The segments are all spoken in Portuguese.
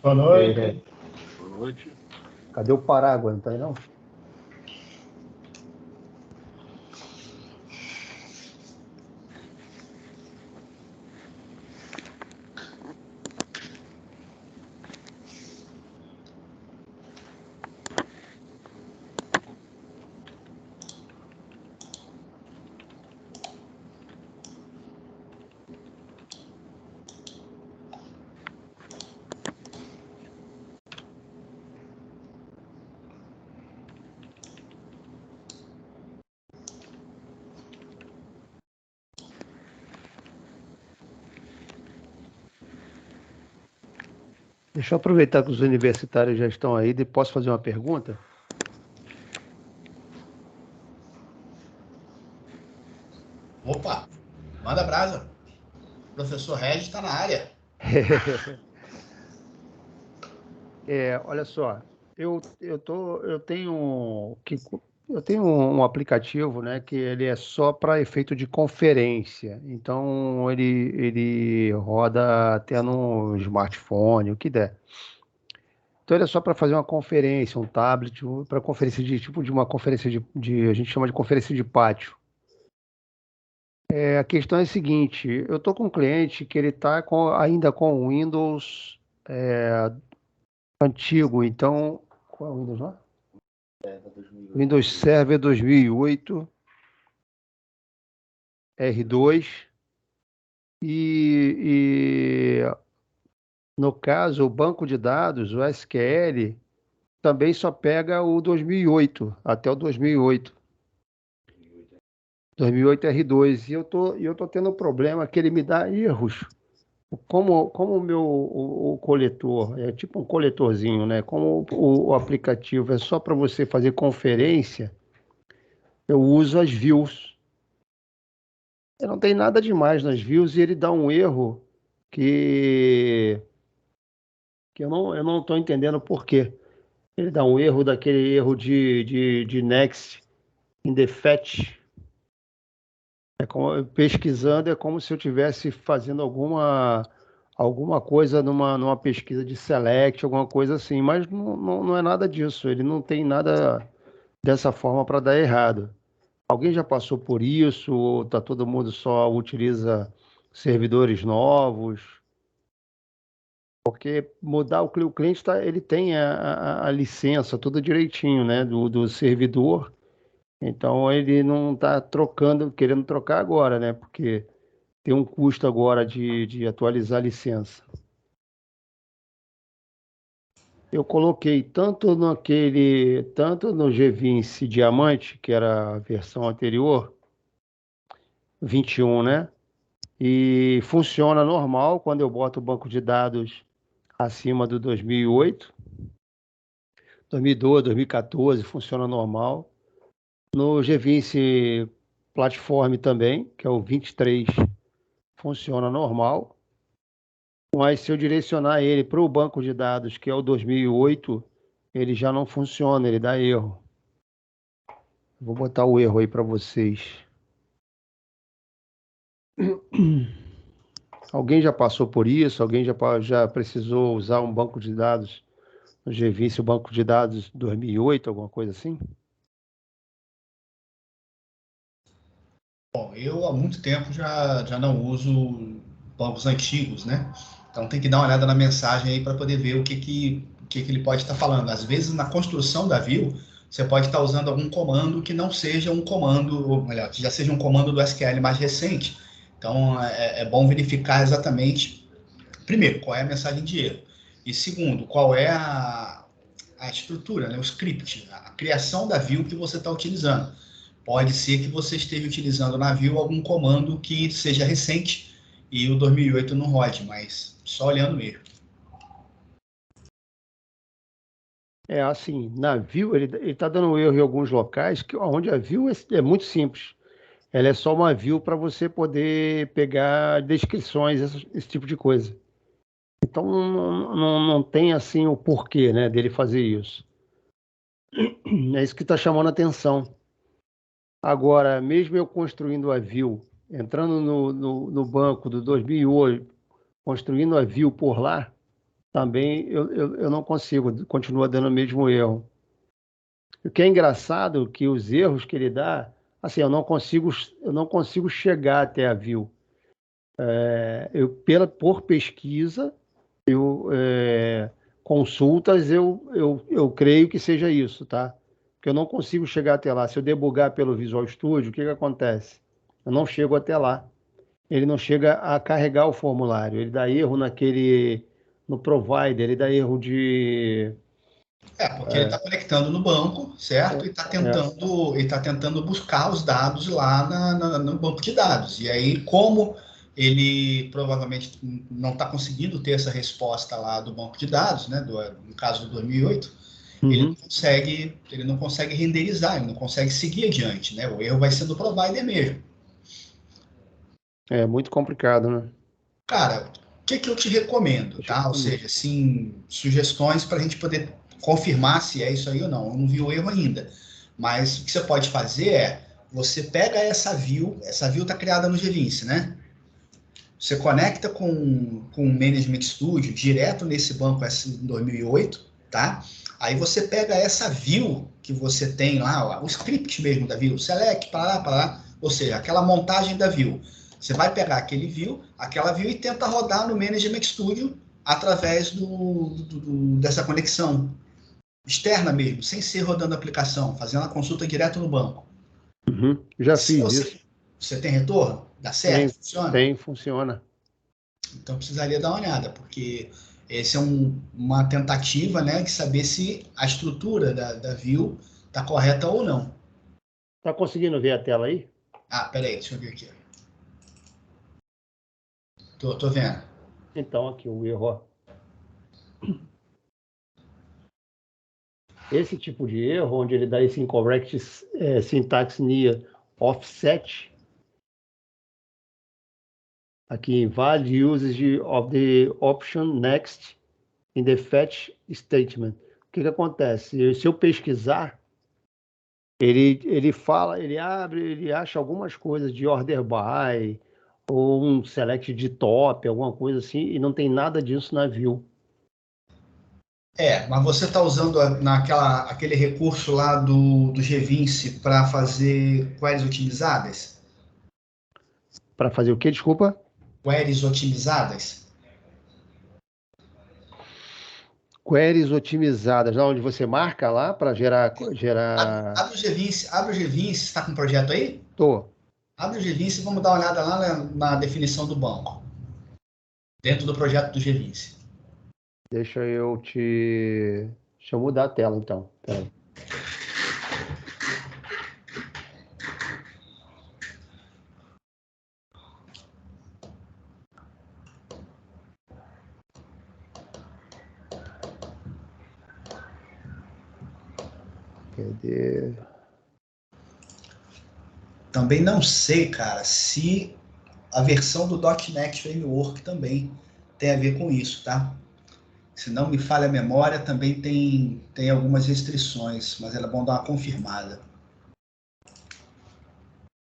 Boa noite. Boa noite. Cadê o Parágua? Não tá aí, não? Deixa eu aproveitar que os universitários já estão aí e posso fazer uma pergunta? Opa, manda brasa. O professor Regis está na área. Olha só, eu tenho um aplicativo, né, que ele é só para efeito de conferência. Então ele roda até no smartphone, o que der. Então ele é só para fazer uma conferência, um tablet, para conferência de uma conferência a gente chama de conferência de pátio. A questão é a seguinte, eu estou com um cliente que ele está ainda com o Windows antigo, então qual é o Windows lá? Windows Server 2008, R2 e no caso o banco de dados, o SQL, também só pega o 2008, até o 2008. 2008 R2, e eu tô tendo um problema que ele me dá erros. Como o coletor, é tipo um coletorzinho, né? Como o aplicativo é só para você fazer conferência, eu uso as views. Eu não tem nada demais nas views e ele dá um erro que, que eu não estou entendendo por quê. Ele dá um erro daquele erro de next in the fetch. Pesquisando é como se eu estivesse fazendo alguma coisa numa pesquisa de select, alguma coisa assim, mas não é nada disso, ele não tem nada dessa forma para dar errado. Alguém já passou por isso, ou tá todo mundo só utiliza servidores novos? Porque mudar o cliente, ele tem a licença tudo direitinho, né, do servidor, então ele não está querendo trocar agora, né, porque tem um custo agora de atualizar a licença. Eu coloquei tanto no GVince Diamante, que era a versão anterior, 21, né? E funciona normal quando eu boto o banco de dados acima do 2008, 2012, 2014, funciona normal. No GVince Platform também, que é o 23, funciona normal. Mas se eu direcionar ele para o banco de dados, que é o 2008, ele já não funciona, ele dá erro. Vou botar o erro aí para vocês. Alguém já passou por isso? Alguém já precisou usar um banco de dados no GVince, o banco de dados 2008, alguma coisa assim? Bom, eu há muito tempo já não uso bancos antigos, né? Então tem que dar uma olhada na mensagem aí para poder ver o que ele pode estar falando. Às vezes, na construção da view, você pode estar usando algum comando que não seja um comando, ou melhor, que já seja um comando do SQL mais recente. Então é bom verificar exatamente, primeiro, qual é a mensagem de erro. E segundo, qual é a estrutura, né? O script, a criação da view que você está utilizando. Pode ser que você esteja utilizando na view algum comando que seja recente e o 2008 não rode, mas só olhando mesmo. Assim, na view, ele está dando erro em alguns locais, onde a view é muito simples. Ela é só uma view para você poder pegar descrições, esse tipo de coisa. Então, não tem assim o porquê, né, dele fazer isso. É isso que está chamando a atenção. Agora, mesmo eu construindo a view, entrando no banco do 2008, construindo a view por lá, também eu não consigo, continua dando o mesmo erro. O que é engraçado é que os erros que ele dá, assim, eu não consigo chegar até a view. Por pesquisa, consultas, eu creio que seja isso, tá? Porque eu não consigo chegar até lá. Se eu debugar pelo Visual Studio, o que acontece? Eu não chego até lá. Ele não chega a carregar o formulário. Ele dá erro no provider, ele dá erro de... Porque ele está conectando no banco, certo? E está tentando buscar os dados lá no banco de dados. E aí, como ele provavelmente não está conseguindo ter essa resposta lá do banco de dados, né? No caso do 2008, ele não consegue renderizar, ele não consegue seguir adiante, né? O erro vai ser do provider mesmo. É muito complicado, né? Cara, o que eu te recomendo, tá? Ou seja, assim, sugestões para a gente poder confirmar se é isso aí ou não. Eu não vi o erro ainda. Mas o que você pode fazer é, você pega essa view está criada no Gvince, né? Você conecta com o Management Studio direto nesse banco S2008, tá? Aí você pega essa view que você tem lá, o script mesmo da view, select, para lá, ou seja, aquela montagem da view. Você vai pegar aquela view e tenta rodar no Management Studio através dessa conexão externa mesmo, sem ser rodando a aplicação, fazendo a consulta direto no banco. Já fiz isso. Você tem retorno? Dá certo? Funciona? Funciona. Então precisaria dar uma olhada, porque esse é uma tentativa, né, de saber se a estrutura da view está correta ou não. Tá conseguindo ver a tela aí? Peraí, deixa eu ver aqui. Tô vendo. Então, aqui o erro, ó. Esse tipo de erro, onde ele dá esse incorrect syntax near offset, aqui em valid usage of the option next in the fetch statement. O que acontece? Se eu pesquisar, ele fala, ele acha algumas coisas de order by, ou um select de top, alguma coisa assim, e não tem nada disso na view. Mas você está usando aquele recurso lá do Gvince para fazer queries otimizadas? Para fazer o quê? Desculpa? Queries otimizadas? Queries otimizadas, onde você marca lá para gerar... Abre o Gvince, está com o projeto aí? Tô. Abre o Gvince e vamos dar uma olhada lá na definição do banco, dentro do projeto do Gvince. Deixa eu mudar a tela, então. Peraí. Cadê? Também não sei, cara, se a versão do .NET Framework também tem a ver com isso, tá? Se não me falha a memória, também tem algumas restrições, mas é bom dar uma confirmada.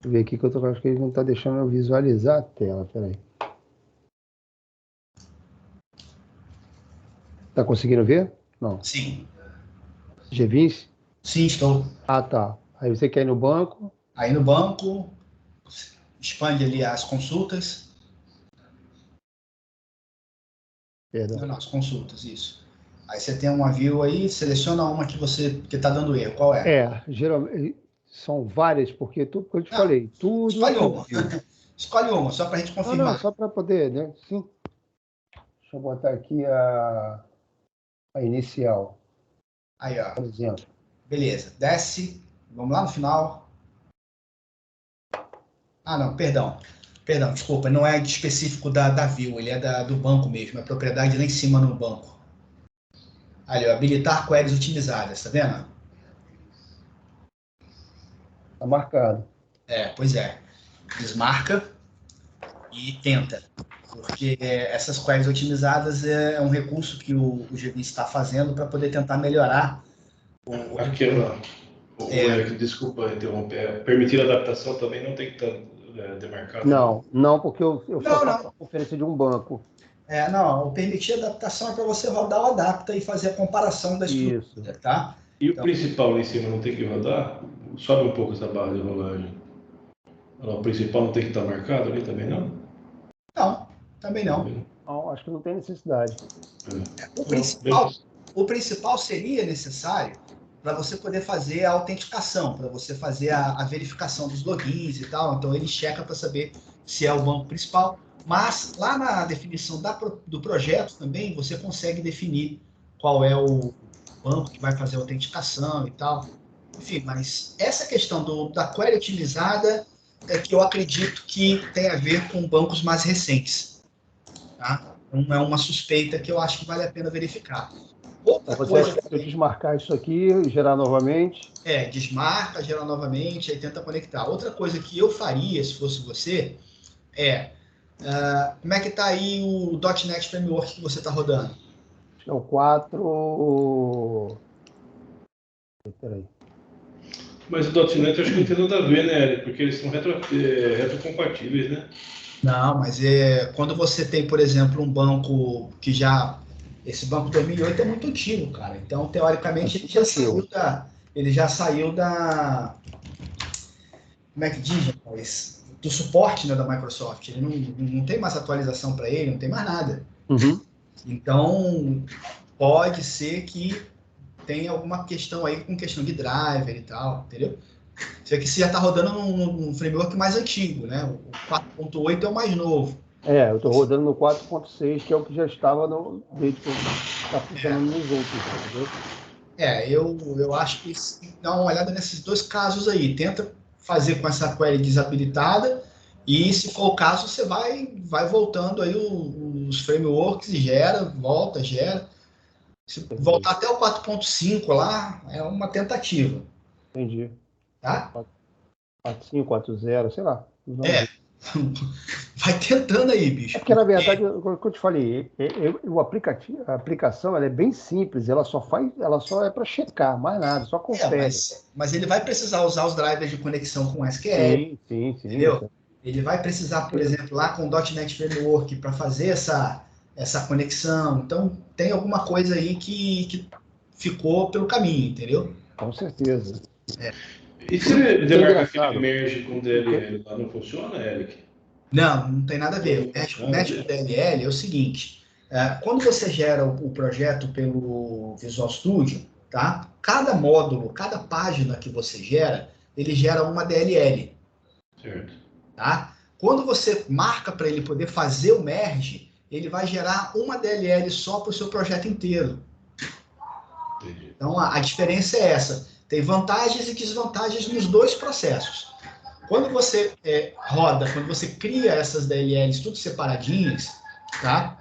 Deixa eu ver aqui que eu acho que ele não está deixando eu visualizar a tela, peraí. Tá conseguindo ver? Não. Sim. Gvince? Sim, estou. Tá. Aí você quer ir no banco. Aí no banco, expande ali as consultas. Perdão. Não, as consultas, isso. Aí você tem uma view aí, seleciona uma que está dando erro. Qual é? Geralmente são várias, porque tudo que eu te falei, tudo... Escolhe uma. Escolhe uma, só para a gente confirmar. Não, só para poder, né? Sim. Deixa eu botar aqui a inicial. Aí, ó. Por exemplo. Beleza. Desce. Vamos lá no final. Não, perdão. Perdão, desculpa. Não é específico da view, ele é do banco mesmo. É propriedade lá em cima no banco. Ali, ó, habilitar queries otimizadas, tá vendo? Tá marcado. Pois é. Desmarca e tenta. Porque essas queries otimizadas é um recurso que o Gvince está fazendo para poder tentar melhorar desculpa interromper. Permitir adaptação também não tem que estar demarcado. Não, porque eu faço a conferência de um banco. Não, o permitir adaptação é para você rodar o adapta e fazer a comparação da estrutura, tá? E o principal lá em cima não tem que rodar? Sobe um pouco essa barra de rolagem. O principal não tem que estar marcado ali também, não? Não, também não. Não, acho que não tem necessidade. O principal seria necessário para você poder fazer a autenticação, para você fazer a verificação dos logins e tal. Então, ele checa para saber se é o banco principal. Mas, lá na definição do projeto também, você consegue definir qual é o banco que vai fazer a autenticação e tal. Enfim, mas essa questão da query otimizada é que eu acredito que tem a ver com bancos mais recentes. Tá? Então, é uma suspeita que eu acho que vale a pena verificar. Outra coisa acha que eu desmarcar isso aqui, gerar novamente? Desmarca, gera novamente, aí tenta conectar. Outra coisa que eu faria, se fosse você, como é que está aí o .NET Framework que você está rodando? Acho que é o 4... Peraí. Mas o .NET acho que não tem nada a ver, né, Eric? Porque eles são retrocompatíveis, né? Não, mas quando você tem, por exemplo, um banco que já... Esse banco 2008 é muito antigo, cara. Então, teoricamente, ele já saiu da... Como é que diz, rapaz? Do suporte, né, da Microsoft. Ele não tem mais atualização para ele, não tem mais nada. Uhum. Então, pode ser que tenha alguma questão aí com questão de driver e tal, entendeu? Isso aqui você já está rodando num framework mais antigo, né? O 4.8 é o mais novo. Eu estou rodando no 4.6, que é o que já estava desde que está funcionando nos outros, entendeu? Eu acho que dá uma olhada nesses dois casos aí. Tenta fazer com essa query desabilitada e, se for o caso, você vai voltando aí os frameworks e volta, gera. Se voltar até o 4.5 lá, é uma tentativa. Entendi. Tá? 4.5, 4.0, sei lá. Vai tentando aí, bicho. Porque, na verdade, como eu te falei, a aplicação ela é bem simples, ela só é para checar, mais nada, só confere. Mas ele vai precisar usar os drivers de conexão com SQL. Sim. Entendeu? Ele vai precisar, por exemplo, lá com o .NET Framework para fazer essa conexão. Então, tem alguma coisa aí que ficou pelo caminho, entendeu? Com certeza. E se ele demarca aquele merge com DLL lá, não funciona, Eric? Não tem nada a ver. O merge com DLL é o seguinte, quando você gera o projeto pelo Visual Studio, tá? Cada módulo, cada página que você gera, ele gera uma DLL. Certo. Tá? Quando você marca para ele poder fazer o merge, ele vai gerar uma DLL só para o seu projeto inteiro. Entendi. Então, a diferença é essa. Tem vantagens e desvantagens nos dois processos. Quando você quando você cria essas DLLs tudo separadinhas, tá?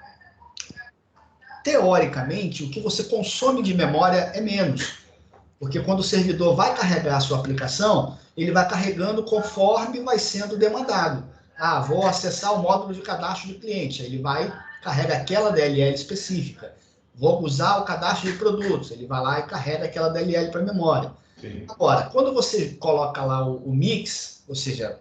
Teoricamente, o que você consome de memória é menos. Porque quando o servidor vai carregar a sua aplicação, ele vai carregando conforme vai sendo demandado. Vou acessar o módulo de cadastro de cliente. Ele carrega aquela DLL específica. Vou usar o cadastro de produtos. Ele vai lá e carrega aquela DLL para a memória. Sim. Agora, quando você coloca lá o mix, ou seja,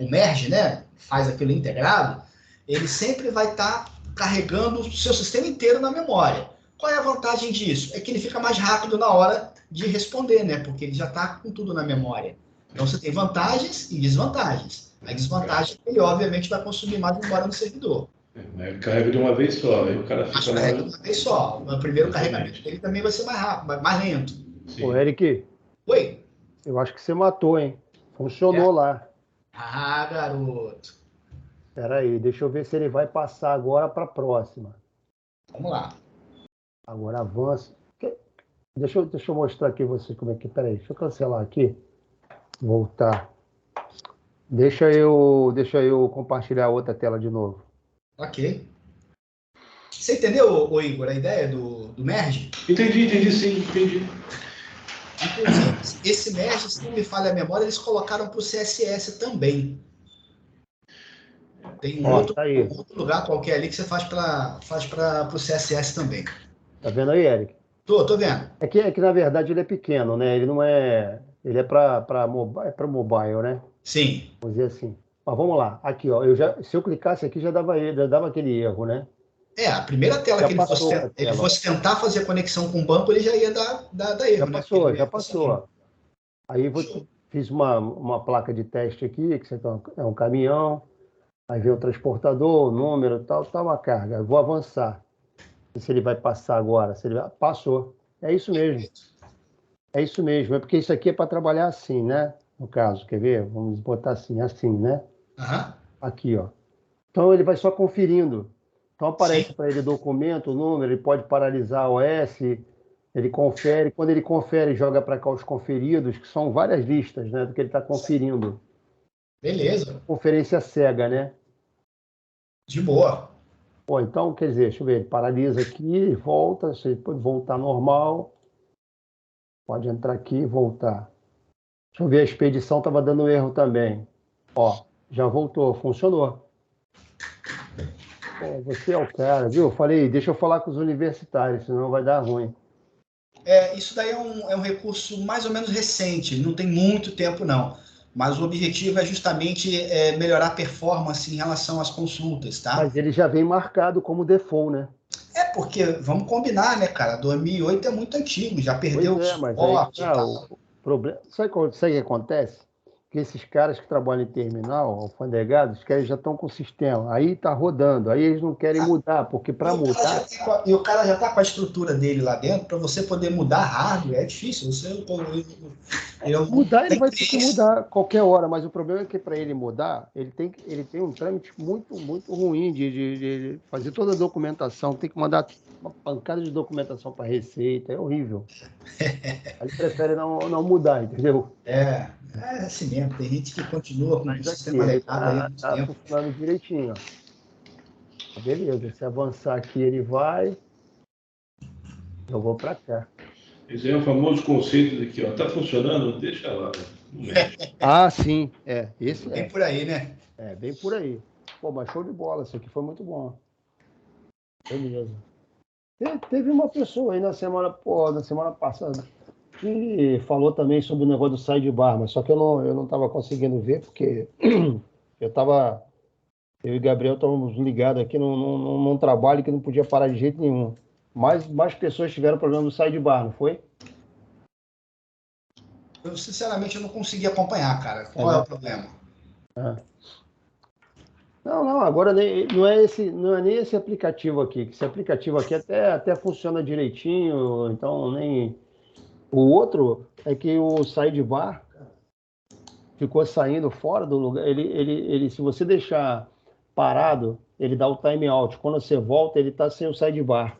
o merge, né, faz aquilo integrado, ele sempre vai estar carregando o seu sistema inteiro na memória. Qual é a vantagem disso? É que ele fica mais rápido na hora de responder, né? Porque ele já está com tudo na memória. Então, você tem vantagens e desvantagens. A desvantagem é que ele, obviamente, vai consumir mais memória no servidor. Ele carrega de uma vez só, aí o cara fica... carrega de uma vez só. O primeiro carregamento dele também vai ser mais rápido, mais lento. Sim. Ô, Eric. Oi? Eu acho que você matou, hein? Funcionou lá. Garoto. Espera aí, deixa eu ver se ele vai passar agora para a próxima. Vamos lá. Agora avança. Deixa eu mostrar aqui você como é que... Peraí, deixa eu cancelar aqui. Voltar. Deixa eu compartilhar a outra tela de novo. Ok. Você entendeu, Igor, a ideia do merge? Entendi, sim, entendi. Inclusive, esse merge, se não me falha a memória, eles colocaram para o CSS também. Tem outro lugar qualquer ali que você faz para o CSS também. Tá vendo aí, Eric? Tô vendo. É que na verdade ele é pequeno, né? Ele não é... Ele é para mobile, né? Sim. Vamos dizer assim. Mas vamos lá. Aqui, ó. Se eu clicasse aqui, já dava aquele erro, né? A primeira tela Já que passou a ele tela. fosse tentar fazer a conexão com o banco, ele já ia dar erro, Já né? passou, Porque ele já ia passou. Aí fiz uma placa de teste aqui, que isso aqui é um caminhão, aí vem o transportador, o número, tal, uma carga. Eu vou avançar. Se ele vai passar agora, se ele passou. É isso mesmo. É isso mesmo. É porque isso aqui é para trabalhar assim, né? No caso, quer ver? Vamos botar assim, né? Aham. Aqui, ó. Então ele vai só conferindo. Então aparece Sim. para ele documento, o número, ele pode paralisar a OS, ele confere. Quando ele confere, joga para cá os conferidos, que são várias listas, né, do que ele está conferindo. Beleza. Conferência cega, né? De boa. Pô, então, quer dizer, deixa eu ver, ele paralisa aqui, volta, se ele pode voltar normal, pode entrar aqui e voltar. Deixa eu ver, a expedição estava dando erro também. Ó, já voltou, funcionou. Pô, você é o cara, viu? Eu falei, deixa eu falar com os universitários, senão vai dar ruim. Isso daí é um recurso mais ou menos recente, não tem muito tempo, não. Mas o objetivo é justamente melhorar a performance em relação às consultas, tá? Mas ele já vem marcado como default, né? Porque, vamos combinar, né, cara? 2008 é muito antigo, já Pois perdeu o é, mas aí suporte e tal. o problema. Sabe o que acontece? Que esses caras que trabalham em terminal, alfandegados, que eles já estão com o sistema, aí está rodando, aí eles não querem mudar, porque para mudar. E o cara já está com a estrutura dele lá dentro, para você poder mudar hardware, é difícil. Mudar, ele vai ter que mudar qualquer hora, mas o problema é que para ele mudar, ele tem um trâmite muito, muito ruim de fazer toda a documentação, tem que mandar uma pancada de documentação para a Receita, é horrível. Aí ele prefere não mudar, entendeu? É assim mesmo, tem gente que continua com o Mas aqui, sistema ele legado aí há muito está tempo. funcionando direitinho. Ó. Beleza, se avançar aqui, ele vai. Eu vou para cá. Esse é o famoso conceito de que, ó, tá funcionando, deixa lá. Não mexe. Ah, sim, esse Bem por aí, né? bem por aí. Pô, mas show de bola, isso aqui foi muito bom. Beleza. Teve uma pessoa aí na semana passada que falou também sobre o negócio do sidebar, mas só que eu não estava conseguindo ver, porque eu e Gabriel estávamos ligados aqui num trabalho que não podia parar de jeito nenhum. Mais pessoas tiveram problema do sidebar, não foi? Eu, sinceramente, eu não consegui acompanhar, cara. Qual é o problema? Não, agora não é nem esse aplicativo aqui, que esse aplicativo aqui até funciona direitinho, então nem. O outro é que o sidebar ficou saindo fora do lugar. Se você deixar parado, ele dá o time out. Quando você volta, ele está sem o sidebar.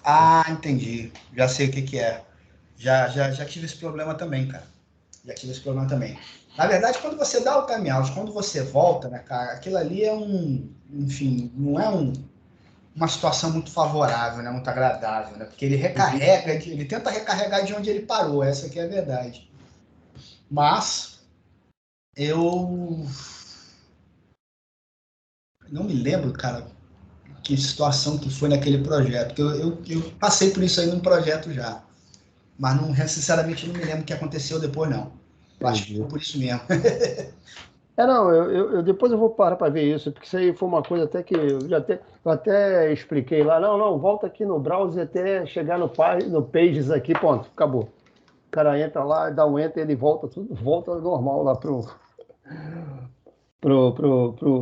Ah, entendi. Já sei o que é. Já tive esse problema também, cara. Já tive esse problema também. Na verdade, quando você dá o time out, quando você volta, né, cara, aquilo ali é enfim, não é uma situação muito favorável, né, muito agradável, né, porque ele recarrega, ele tenta recarregar de onde ele parou, essa aqui é a verdade. Mas eu não me lembro, cara, que situação que foi naquele projeto, porque eu passei por isso aí num projeto já, mas não, sinceramente não me lembro o que aconteceu depois, não. Eu acho que foi por isso mesmo. Não, depois eu vou parar para ver isso, porque isso aí foi uma coisa até que eu até expliquei lá. Não, volta aqui no browser até chegar no Pages aqui, ponto, acabou. O cara entra lá, dá um enter, ele volta, tudo volta normal lá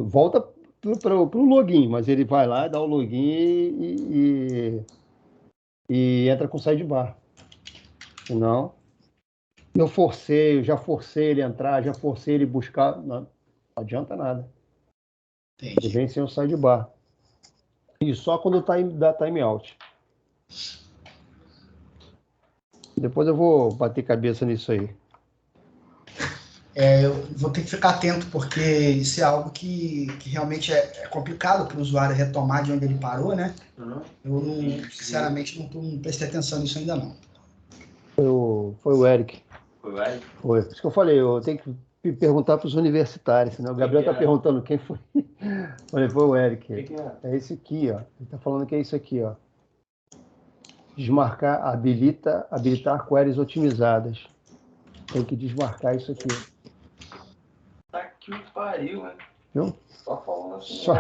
volta pro login, mas ele vai lá, dá o login e entra com sidebar. Senão, já forcei ele a entrar, já forcei ele buscar, não adianta nada. Entendi. Ele vem sem o sidebar. E só quando dá time out. Depois eu vou bater cabeça nisso aí. Eu vou ter que ficar atento, porque isso é algo que realmente é complicado para o usuário retomar de onde ele parou, né? Eu, sinceramente, não prestei atenção nisso ainda não. Foi o Eric. Foi o Eric? Foi. Por isso que eu falei, eu tenho que perguntar para os universitários, senão o Gabriel está perguntando quem foi. Falei, foi o Eric. É esse aqui, ó. Ele está falando que é isso aqui, ó. Desmarcar, habilitar queries otimizadas. Tem que desmarcar isso aqui. Tá que pariu, né? Viu? Só falando assim. Só...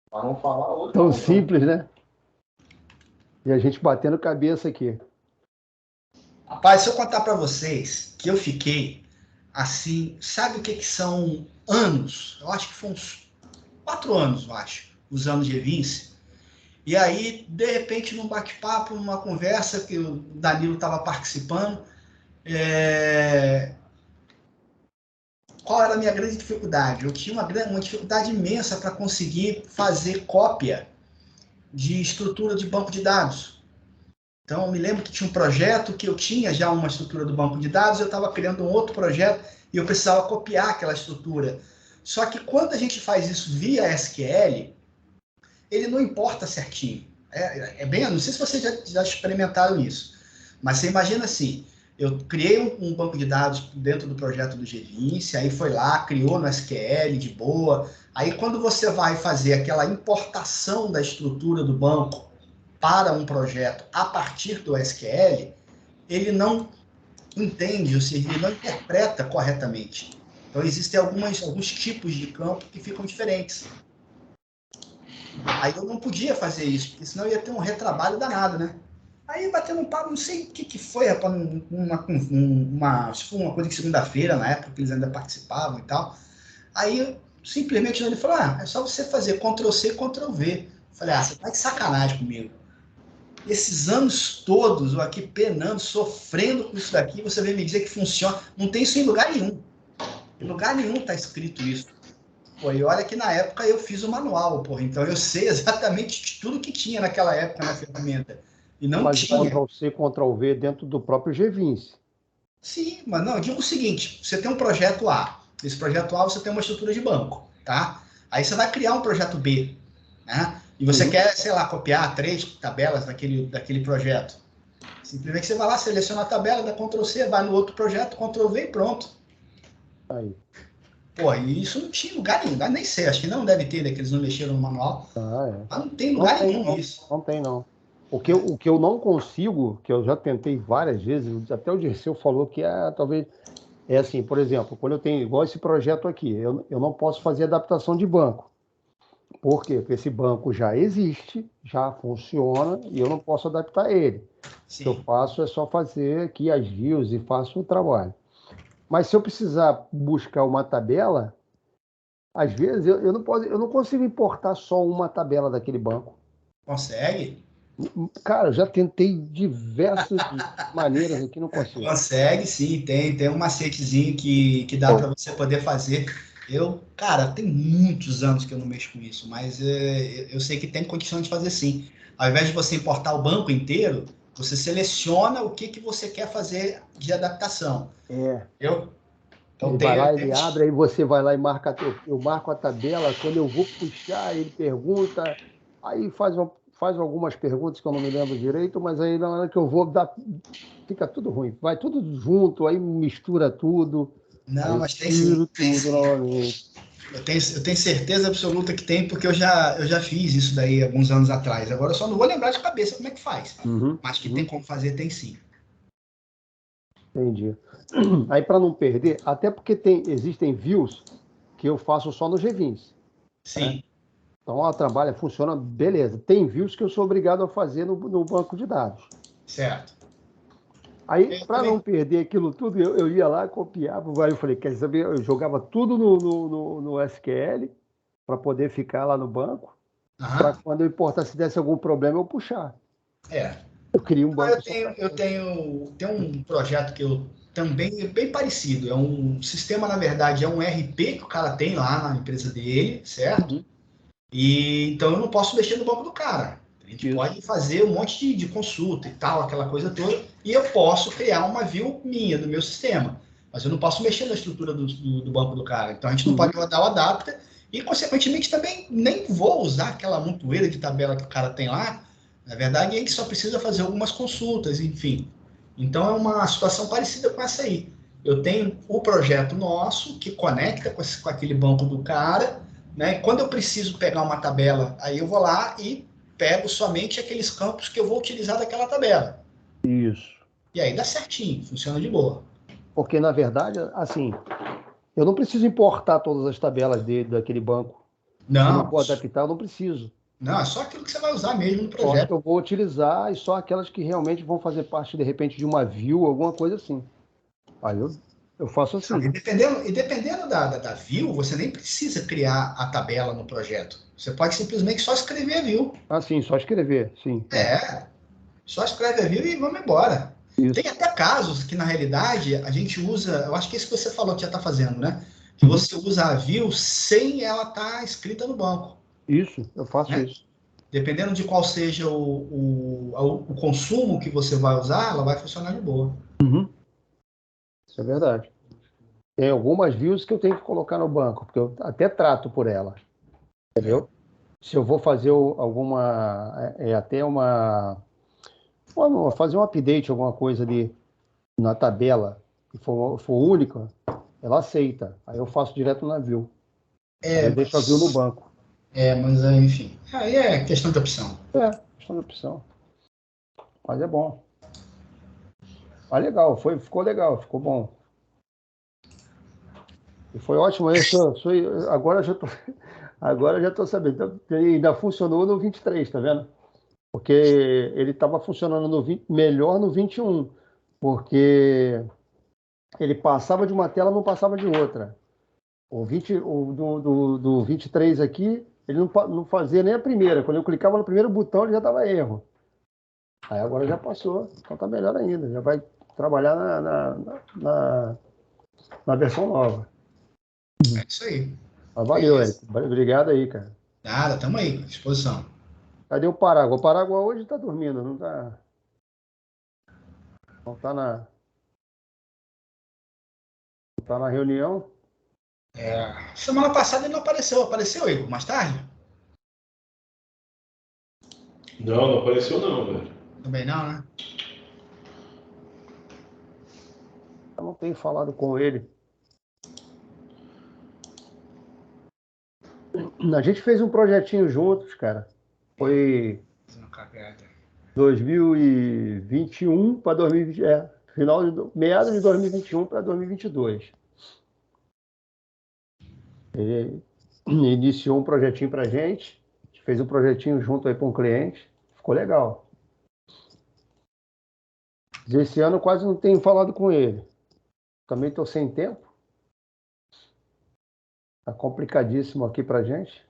Para não falar outro. Tão simples, né? E a gente batendo cabeça aqui. Rapaz, se eu contar para vocês que eu fiquei assim, sabe o que são anos? Eu acho que foi uns 4 anos, eu acho, usando G20. E aí, de repente, num bate-papo, numa conversa que o Danilo estava participando, qual era a minha grande dificuldade? Eu tinha uma dificuldade imensa para conseguir fazer cópia de estrutura de banco de dados. Então, eu me lembro que tinha um projeto que eu tinha já uma estrutura do banco de dados, eu estava criando um outro projeto e eu precisava copiar aquela estrutura. Só que quando a gente faz isso via SQL, ele não importa certinho. Não sei se vocês já experimentaram isso, mas você imagina assim, eu criei um banco de dados dentro do projeto do G20, aí foi lá, criou no SQL de boa, aí quando você vai fazer aquela importação da estrutura do banco para um projeto a partir do SQL, ele não entende, ou seja, ele não interpreta corretamente. Então, existem alguns tipos de campo que ficam diferentes. Aí eu não podia fazer isso, porque senão ia ter um retrabalho danado, né? Aí batendo um papo, não sei o que foi, rapaz, uma coisa de segunda-feira, na época que eles ainda participavam e tal. Aí, simplesmente, ele falou, é só você fazer Ctrl+C, Ctrl+V. Falei, você tá de sacanagem comigo. Esses anos todos, eu aqui penando, sofrendo com isso daqui, você vem me dizer que funciona. Não tem isso em lugar nenhum. Em lugar nenhum está escrito isso. Pô, e olha que na época eu fiz o manual, porra. Então eu sei exatamente tudo que tinha naquela época na ferramenta. E não Mas tinha. Ctrl+C, Ctrl+V dentro do próprio G20. Sim, mas não, eu digo o seguinte, você tem um projeto A. Esse projeto A você tem uma estrutura de banco, tá? Aí você vai criar um projeto B, né? E você quer, sei lá, copiar 3 tabelas daquele projeto. Simplesmente você vai lá, seleciona a tabela, dá Ctrl+C, vai no outro projeto, Ctrl+V e pronto. Aí. Pô, e isso não tinha lugar nenhum, nem sei, acho que não deve ter, né, que eles não mexeram no manual. Mas não tem lugar nenhum isso. Não tem, não. O que eu não consigo, que eu já tentei várias vezes, até o Dirceu falou que talvez... É assim, por exemplo, quando eu tenho igual esse projeto aqui, eu não posso fazer adaptação de banco. Por quê? Porque esse banco já existe, já funciona, e eu não posso adaptar ele. Sim. O que eu faço é só fazer aqui as views e faço o trabalho. Mas se eu precisar buscar uma tabela, às vezes eu não consigo importar só uma tabela daquele banco. Consegue? Cara, eu já tentei diversas maneiras aqui, não consigo. Consegue, sim, tem um macetezinho que dá para você poder fazer. Cara, tem muitos anos que eu não mexo com isso, mas eu sei que tem condição de fazer sim. Ao invés de você importar o banco inteiro, você seleciona o que você quer fazer de adaptação. Então ele vai lá, ele abre, aí você vai lá e marca, eu marco a tabela, quando eu vou puxar, ele pergunta, aí faz algumas perguntas que eu não me lembro direito, mas aí na hora que eu vou, fica tudo ruim, vai tudo junto, aí mistura tudo. Não, mas tem sim. Tudo novamente. Eu tenho certeza absoluta que tem, porque eu já fiz isso daí alguns anos atrás. Agora eu só não vou lembrar de cabeça como é que faz. Mas que tem como fazer, tem sim. Entendi. Aí, para não perder, até porque existem views que eu faço só no G20. Sim. Né? Então, ela trabalha, funciona, beleza. Tem views que eu sou obrigado a fazer no banco de dados. Certo. Aí, para não perder aquilo tudo, eu ia lá, copiava, aí eu falei, quer saber, eu jogava tudo no SQL, para poder ficar lá no banco, para quando eu importar, se desse algum problema, eu puxar. Eu queria um banco. Eu tenho um projeto que eu também é bem parecido. É um sistema, na verdade, é um RP que o cara tem lá na empresa dele, certo? E então eu não posso mexer no banco do cara. A gente pode fazer um monte de consulta e tal, aquela coisa toda, e eu posso criar uma view minha do meu sistema. Mas eu não posso mexer na estrutura do banco do cara. Então a gente não pode rodar o adapter e, consequentemente, também nem vou usar aquela montoeira de tabela que o cara tem lá. Na verdade, ele só precisa fazer algumas consultas, enfim. Então, é uma situação parecida com essa aí. Eu tenho o projeto nosso, que conecta com aquele banco do cara, né? Quando eu preciso pegar uma tabela, aí eu vou lá e pego somente aqueles campos que eu vou utilizar daquela tabela. Isso. E aí dá certinho, funciona de boa. Porque, na verdade, assim, Eu não preciso importar todas as tabelas dele, daquele banco. Se eu não Não, for adaptar, eu não preciso. não, é só aquilo que você vai usar mesmo no Só as projeto. que eu vou utilizar e só aquelas que realmente vão fazer parte, de repente, de uma view, alguma coisa assim. Aí eu faço assim. E dependendo da view, você nem precisa criar a tabela no projeto. Você pode simplesmente só escrever a view. Ah, sim, só escrever, sim. Só escreve a view e vamos embora. Isso. Tem até casos que, na realidade, a gente usa, eu acho que é isso que você falou que já está fazendo, né? Que você usa a view sem ela estar escrita no banco. Isso, eu faço Né? isso. Dependendo de qual seja o consumo que você vai usar, ela vai funcionar de boa. Isso é verdade. Tem algumas views que eu tenho que colocar no banco, porque eu até trato por ela. Entendeu? Se eu vou fazer alguma. Até fazer um update, alguma coisa ali na tabela, que for única, ela aceita. Aí eu faço direto na view. Aí eu deixo a view no banco. Mas enfim, aí é questão de opção. Questão de opção. Mas é bom. Mas legal, ficou legal, ficou bom. E foi ótimo. Agora já estou sabendo. Então, ainda funcionou no 23, tá vendo? Porque ele estava funcionando melhor no 21, porque ele passava de uma tela, não passava de outra. Do 23 aqui, ele não fazia nem a primeira. Quando eu clicava no primeiro botão, ele já dava erro. Aí agora já passou, então tá melhor ainda. Já vai trabalhar na versão nova. É isso aí. Mas valeu, Eric. Obrigado aí, cara. Nada, estamos aí, à disposição. Cadê o Paraguá? O Paraguá hoje tá dormindo, não tá na reunião. Semana passada ele não apareceu. Apareceu, Igor? Mais tarde? Não apareceu não, velho. Também não, né? Eu não tenho falado com ele. A gente fez um projetinho juntos, cara. Foi 2021 para 2020, meados de 2021 para 2022. Ele iniciou um projetinho para a gente fez um projetinho junto aí para um cliente, ficou legal. Esse ano eu quase não tenho falado com ele. Também estou sem tempo. Está complicadíssimo aqui para a gente.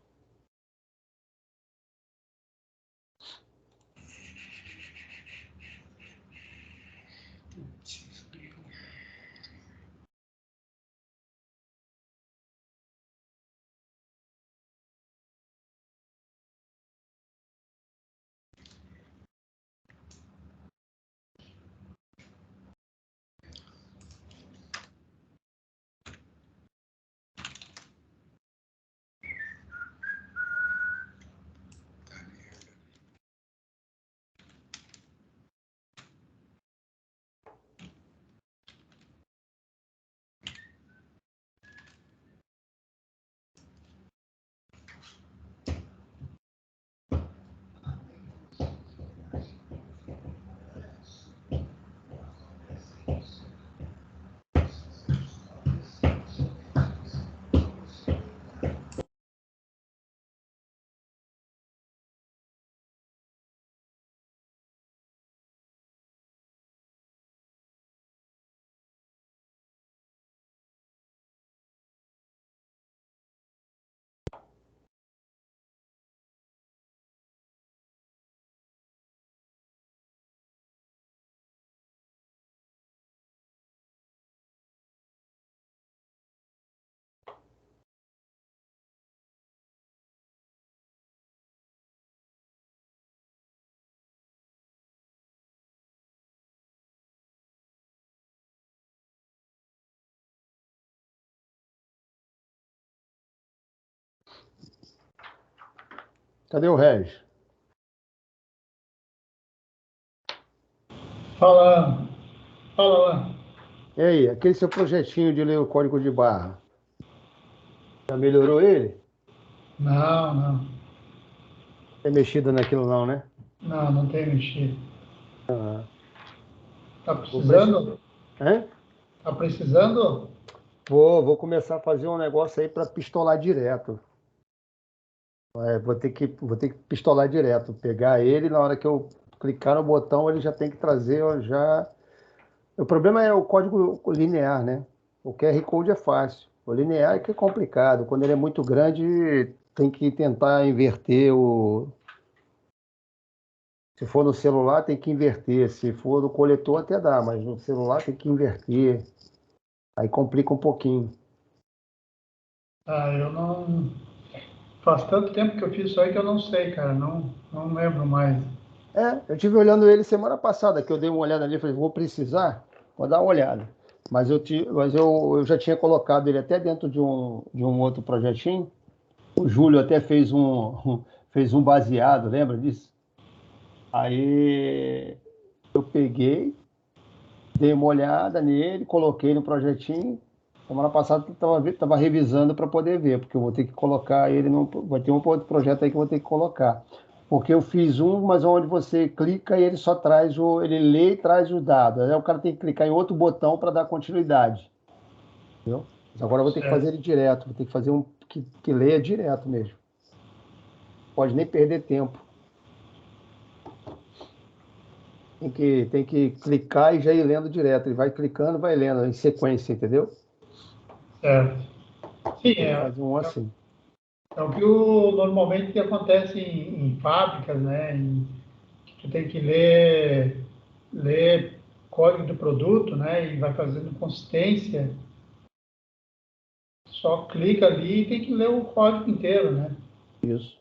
Cadê o Regis? Fala lá. E aí, aquele seu projetinho de ler o código de barra, já melhorou ele? Não. Tem mexido naquilo não, né? Não tem mexido. Ah. Tá precisando? Hã? Tá precisando? Vou começar a fazer um negócio aí para pistolar direto. Vou ter que pistolar direto. Pegar ele, na hora que eu clicar no botão, ele já tem que trazer, ó, já. O problema é o código linear, né? O QR Code é fácil. O linear é que é complicado. Quando ele é muito grande, tem que tentar inverter o. Se for no celular, tem que inverter. Se for no coletor, até dá, mas no celular tem que inverter. Aí complica um pouquinho. Ah, eu não. Faz tanto tempo que eu fiz isso aí que eu não sei, cara. Não lembro mais. Eu estive olhando ele semana passada, que eu dei uma olhada ali, falei, vou precisar, vou dar uma olhada. Mas eu já tinha colocado ele até dentro de um outro projetinho. O Júlio até fez um baseado, lembra disso? Aí eu peguei, dei uma olhada nele, coloquei no projetinho. Semana passada eu estava revisando para poder ver, porque eu vou ter que colocar ele, vai ter um outro projeto aí que eu vou ter que colocar. Porque eu fiz um, mas onde você clica e ele só traz ele lê e traz os dados. Aí o cara tem que clicar em outro botão para dar continuidade. Entendeu? Mas agora eu vou ter que fazer Certo. ele direto, vou ter que fazer um que leia direto mesmo. Pode nem perder tempo. Tem que clicar e já ir lendo direto. Ele vai clicando, vai lendo em sequência, entendeu? Certo. Sim, Tem que fazer um assim. é o que normalmente acontece em fábricas, né? Tu tem que ler código do produto, né? E vai fazendo consistência. Só clica ali e tem que ler o código inteiro, né? Isso.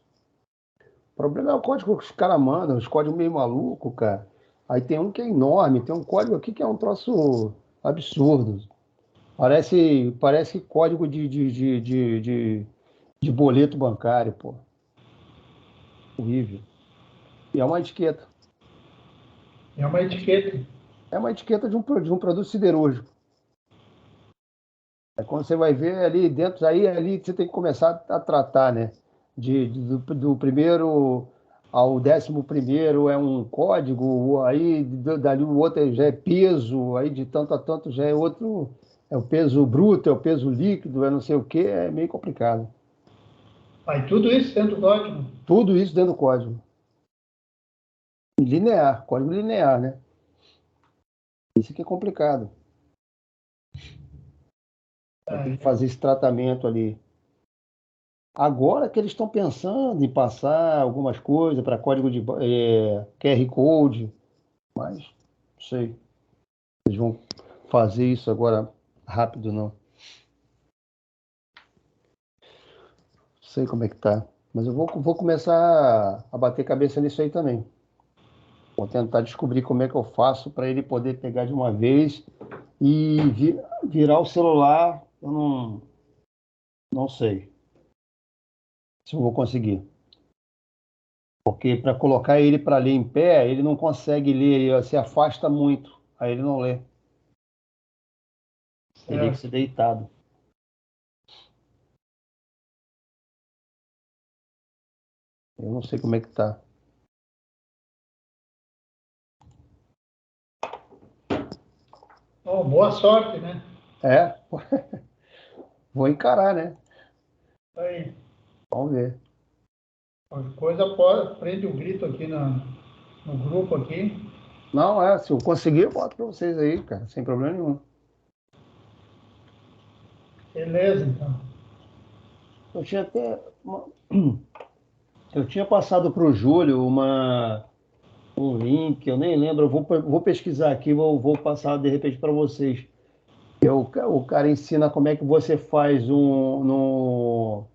O problema é o código que os caras mandam, os códigos meio maluco, cara. Aí tem um que é enorme, tem um código aqui que é um troço absurdo. Parece código de boleto bancário, pô. Horrível. E é uma etiqueta. É uma etiqueta. É uma etiqueta de um produto siderúrgico. É quando você vai ver ali dentro, aí ali você tem que começar a tratar, né? Do primeiro ao 11º é um código, aí dali o outro já é peso, aí de tanto a tanto já é outro, é o peso bruto, é o peso líquido, é não sei o quê, é meio complicado. Aí tudo isso dentro do código. Tudo isso dentro do código. Linear, código linear, né? Isso que é complicado. Aí tem que É, fazer esse tratamento ali. Agora que eles estão pensando em passar algumas coisas para código de QR Code, mas não sei. Eles vão fazer isso agora rápido, não. Não sei como é que tá. Mas eu vou começar a bater cabeça nisso aí também. Vou tentar descobrir como é que eu faço para ele poder pegar de uma vez e virar o celular. Eu não sei se eu vou conseguir. Porque para colocar ele para ler em pé, ele não consegue ler, ele se afasta muito. Aí ele não lê. Teria que certo. ser deitado. Eu não sei como é que tá. Oh, boa sorte, né? É, vou encarar, né? Aí, Vamos ver. qualquer coisa pode, prende o grito aqui no grupo aqui. Não, se eu conseguir, eu boto para vocês aí, cara, sem problema nenhum. Beleza, então. Eu tinha até eu tinha passado para o Júlio um link, eu nem lembro, eu vou pesquisar aqui, vou passar de repente para vocês. O cara ensina como é que você faz no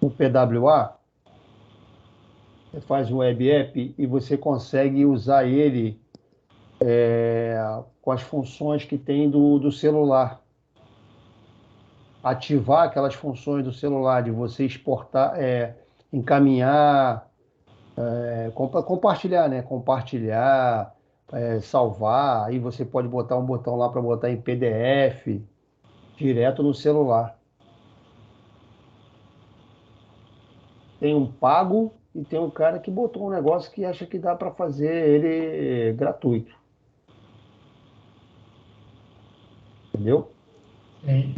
PWA, você faz um web app e você consegue usar ele com as funções que tem do celular. Ativar aquelas funções do celular, de você exportar, encaminhar, compartilhar, né? Compartilhar, salvar. Aí você pode botar um botão lá para botar em PDF, direto no celular. Tem um pago e tem um cara que botou um negócio que acha que dá para fazer ele gratuito, entendeu? Sim.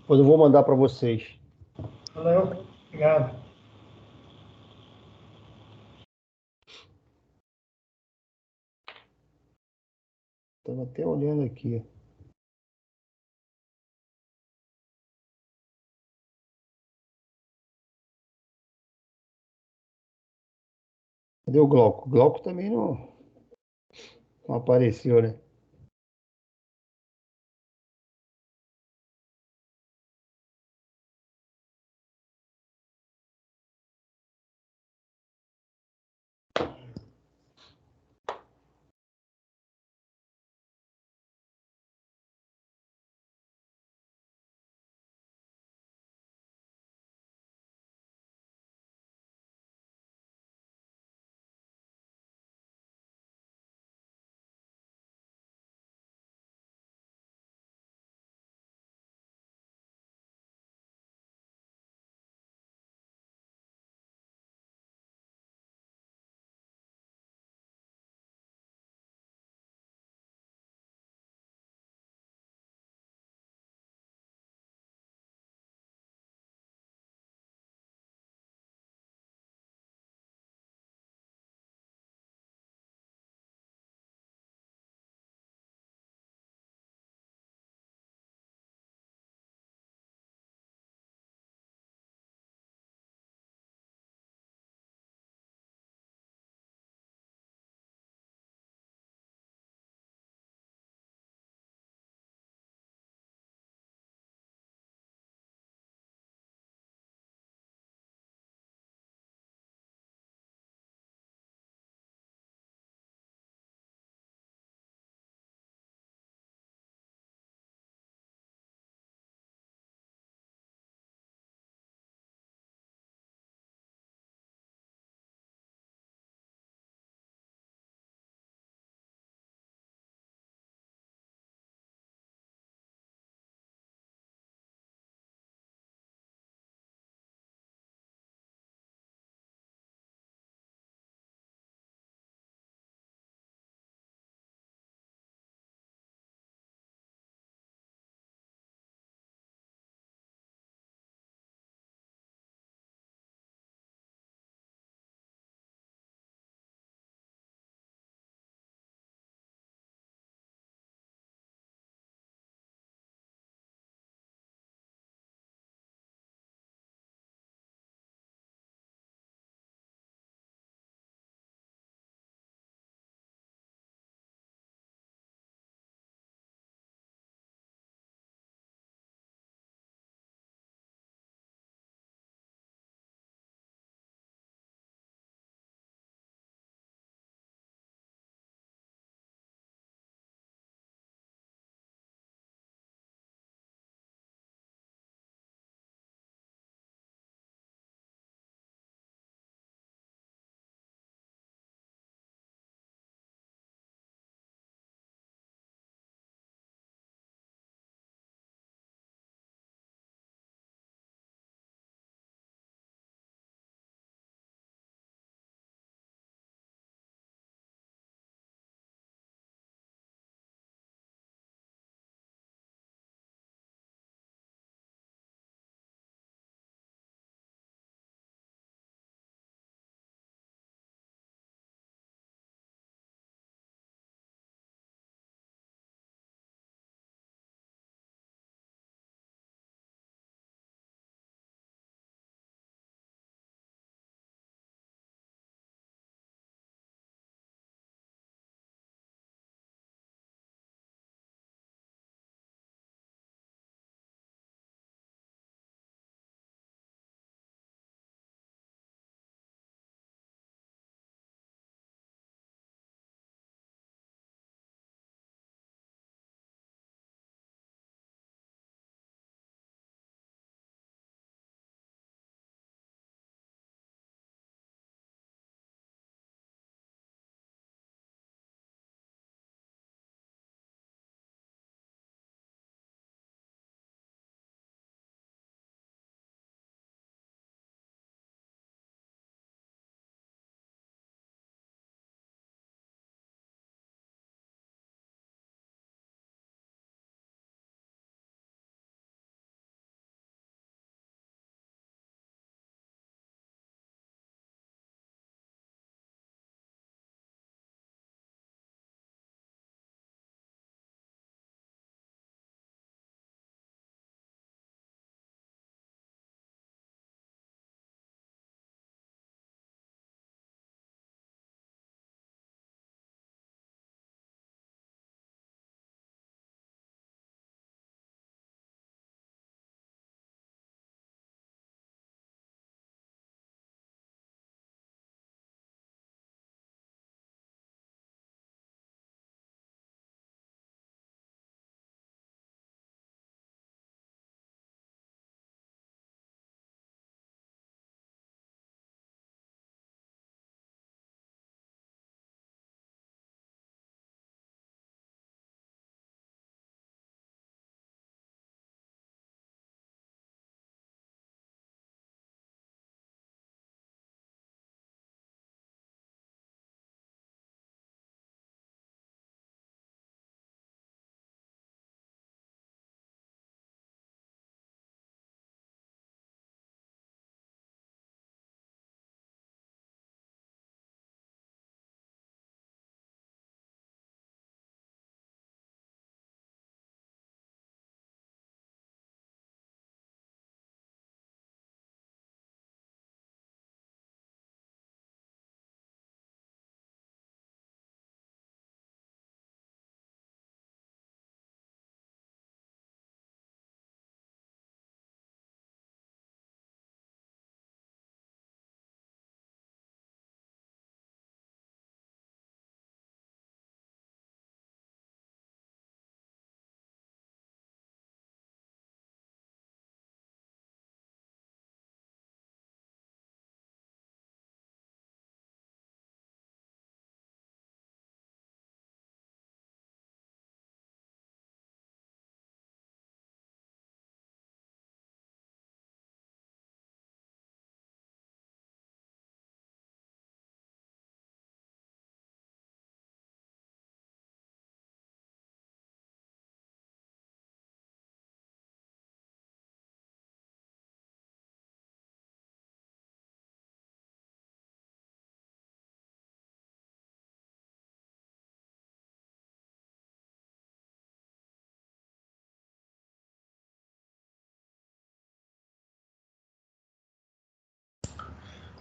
Depois eu vou mandar para vocês. Valeu, obrigado. Estava até olhando aqui. Cadê o Glauco? O Glauco também não apareceu, né?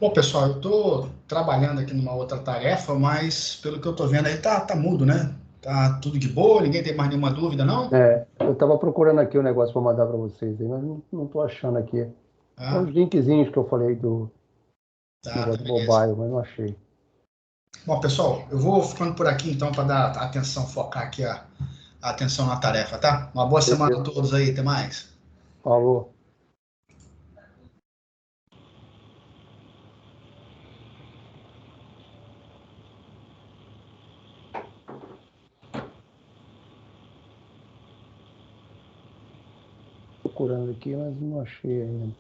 Bom, pessoal, eu estou trabalhando aqui numa outra tarefa, mas pelo que eu estou vendo aí, tá mudo, né? Tá tudo de boa, ninguém tem mais nenhuma dúvida, não? Eu estava procurando aqui o negócio para mandar para vocês, aí, mas não estou achando aqui. É Ah, uns linkzinhos que eu falei do tá negócio do beleza. mobile, mas não achei. Bom, pessoal, eu vou ficando por aqui então para dar atenção, focar aqui a atenção na tarefa, tá? Uma boa semana a Beleza. todos aí, até mais. Falou. Procurando aqui, mas não achei ainda.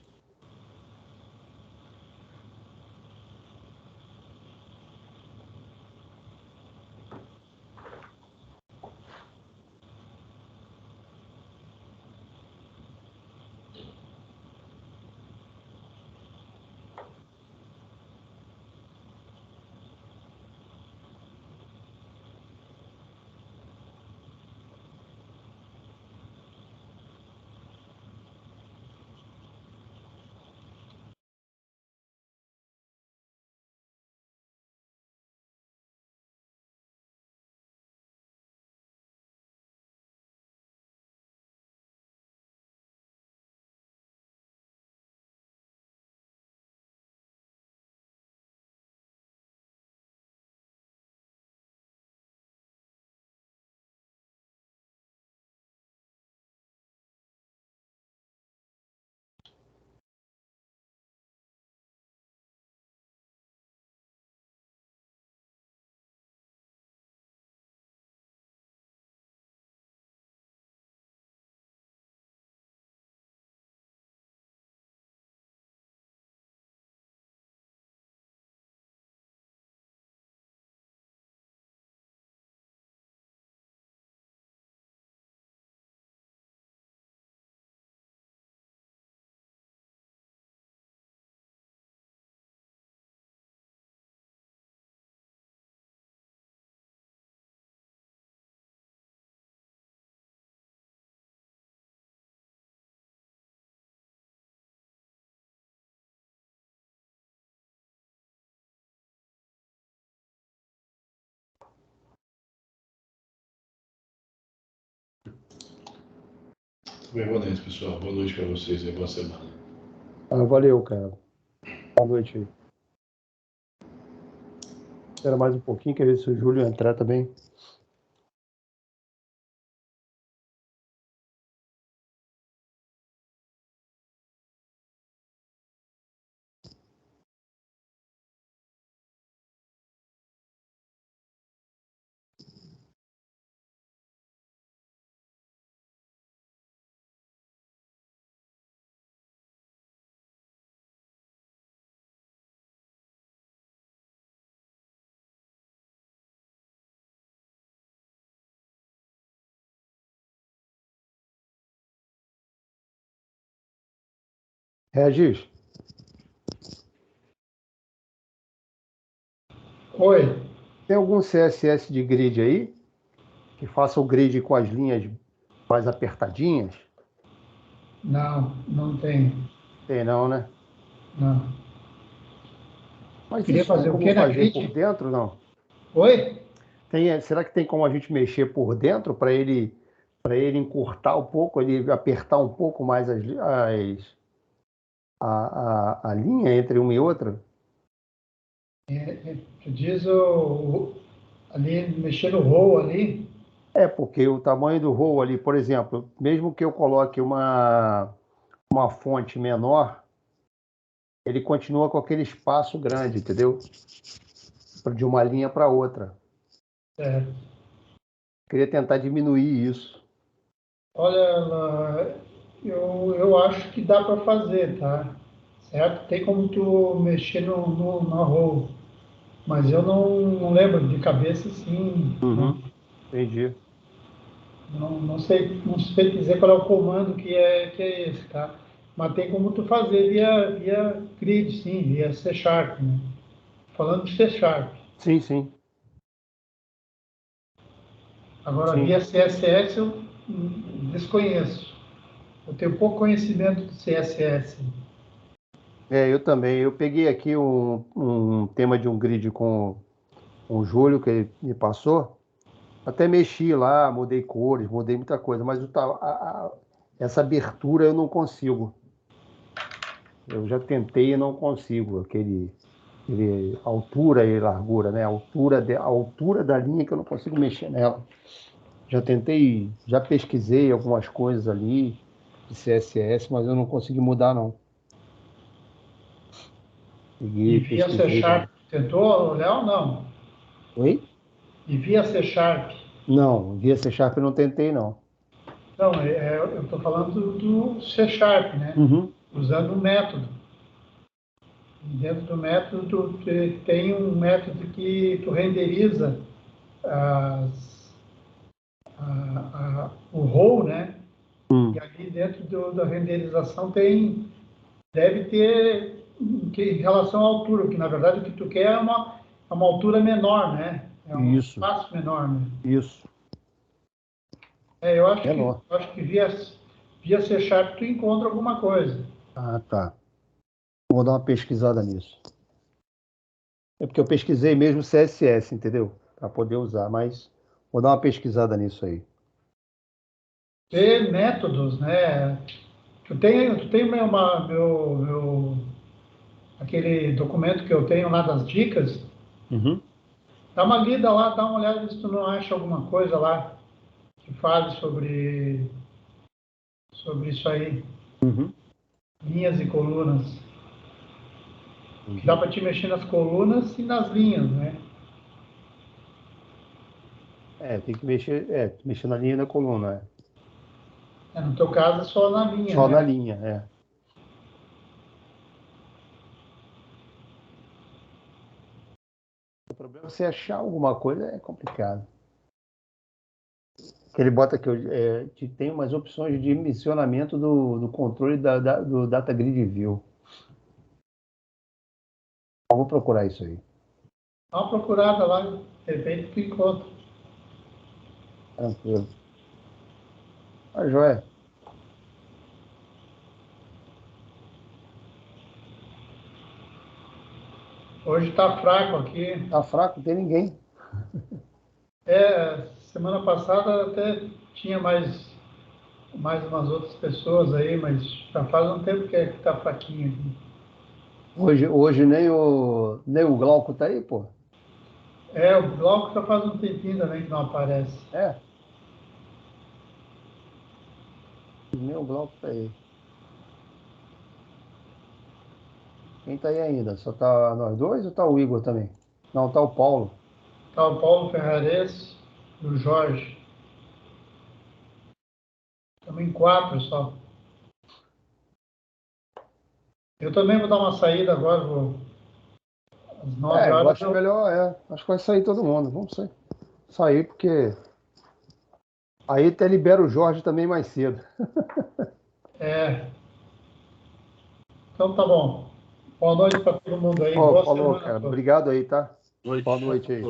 Bem, boa noite, pessoal. Boa noite para vocês e boa semana. Valeu, cara. Boa noite aí. Espera mais um pouquinho, quer ver se o Júlio entrar também. Regis, Oi. tem algum CSS de grid aí que faça o grid com as linhas mais apertadinhas? Não, não tem. Tem não, né? Não. Mas Queria isso tem fazer o como quê na fazer por grid? dentro, não? Oi? Será que tem como a gente mexer por dentro para ele encurtar um pouco, ele apertar um pouco mais a linha entre uma e outra? Tu diz ali, mexer no roll ali? Porque o tamanho do roll ali, por exemplo, mesmo que eu coloque uma fonte menor, ele continua com aquele espaço grande, entendeu? De uma linha para outra. É. Queria tentar diminuir isso. Olha, eu acho que dá para fazer, tá? Certo? Tem como tu mexer no roll, mas eu não lembro de cabeça, sim. Não, Uhum, entendi. não sei dizer qual é o comando que é esse, tá? Mas tem como tu fazer via grid, sim, via C Sharp, né? Falando de C Sharp. Sim, sim, Agora, sim. via CSS eu desconheço. Eu tenho pouco conhecimento de CSS. Eu também. Eu peguei aqui um tema de um grid com o Júlio, que ele me passou. Até mexi lá, mudei cores, mudei muita coisa, mas essa abertura eu não consigo. Eu já tentei e não consigo. Aquele altura e largura, né? A altura da linha que eu não consigo mexer nela. Já tentei, já pesquisei algumas coisas ali de CSS, mas eu não consegui mudar, não. E Peguei, via C pesquisei. Sharp, tentou, Léo? Não. Oi? E via C Sharp? Não, via C Sharp eu não tentei, não. Não, eu estou falando do C Sharp, né? Uhum. Usando um método. E dentro do método, tem um método que tu renderiza o row, né? E ali dentro da renderização deve ter em relação à altura, porque na verdade o que tu quer é uma altura menor, né? É um Isso, espaço menor, né? isso. Eu acho Menor. que via C Sharp tu encontra alguma coisa. Ah, tá. Vou dar uma pesquisada nisso. É porque eu pesquisei mesmo CSS, entendeu? Para poder usar, mas vou dar uma pesquisada nisso aí. Ter métodos, né? Tu tem aquele documento que eu tenho lá das dicas. Uhum. Dá uma lida lá, dá uma olhada se tu não acha alguma coisa lá que fale sobre isso aí, Uhum. linhas e colunas. Que dá Uhum. para te mexer nas colunas e nas linhas, né? Tem que mexer na linha e na coluna, No teu caso é só na linha, Só na né? linha. O problema é você achar alguma coisa é complicado. Que ele bota que tem umas opções de dimensionamento do controle do Data Grid View. Eu vou procurar isso aí. Dá uma procurada lá, de repente tu encontra. Tranquilo. Ah, joia. Hoje está fraco aqui. Tá fraco, não tem ninguém. Semana passada até tinha mais umas outras pessoas aí, mas já faz um tempo que está fraquinho aqui. Hoje nem o Glauco tá aí, pô. O Glauco já faz um tempinho também que não aparece. É, nem o Glauco tá aí. Quem tá aí ainda? Só tá nós dois ou tá o Igor também? Não, tá o Paulo. Tá o Paulo Ferrares e o Jorge. Estamos em 4 só. Eu também vou dar uma saída agora, às 9 Eu horas. acho melhor, Acho que vai sair todo mundo. Vamos sair porque aí até libera o Jorge também mais cedo. É, então tá bom. Boa noite para todo mundo aí. Ó, Boa falou, semana a cara. todos. Obrigado aí, tá? Noite. Boa noite aí.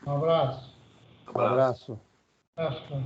Um abraço. Um abraço. Abraço, cara.